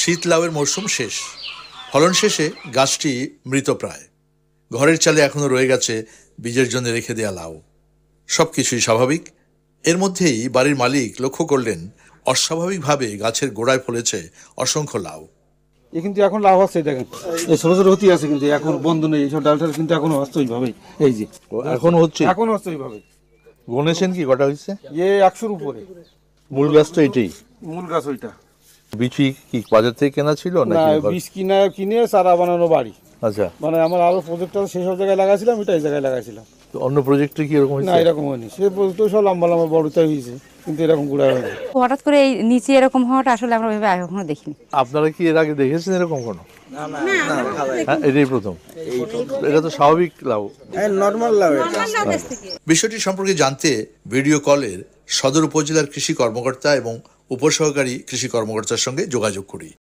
শীত লাউয়ের মরশুম শেষ। ফলন শেষে গাছটি মৃতপ্রায়। ঘরের চালে এখনো রয়ে গেছে বীজের জন্য রেখে দেয়া লাউ। সবকিছুই স্বাভাবিক। এর মধ্যেই বাড়ির মালিক লক্ষ্য করলেন অস্বাভাবিকভাবে গাছের গোড়ায় ফলেছে অসংখ্য লাউ। কিন্তু এখন লাউ হচ্ছে, দেখেন এই ছোট ছোট হতে আছে, কিন্তু এখন বন্ধ নেই, এইসব ডালটা কিন্তু এখনো হচ্ছে ওইভাবেই। এই যে এখন হচ্ছে, এখন হচ্ছে ওইভাবে। গণেছেন কি কটা হয়েছে? 100-র উপরে। মূল গাছ তো এটাই, মূল গাছ ওইটা। বিচি কি বাজার থেকে কেনা ছিল না, বীজ কিনে চারা বানানো বাড়ি। আচ্ছা, মানে আমার আরো প্রজেক্ট আছে, সেই সব জায়গায় লাগাইছিলাম, এটা এই জায়গায় লাগাইছিলাম। তো অন্য প্রজেক্টে কি এরকম না, এরকম হয়নি। সে প্রজেক্ট সব লম্বা লম্বা বড়টাই হয়েছে, কিন্তু এরকম গুড়া হয়নি। হঠাৎ করে এই নিচে এরকম হওয়াটা আসলে আমরা ভেবে এখনো দেখিনি। আপনারা কি এর আগে দেখেছেন এরকম কোনো? হ্যাঁ, এটাই প্রথম। এটা তো স্বাভাবিক লাউ, নরমাল লাউ। বিষয়টি সম্পর্কে জানতে ভিডিও কলের সদর উপজেলার কৃষি কর্মকর্তা এবং উপসহকারী কৃষি কর্মকর্তার সঙ্গে যোগাযোগ করি।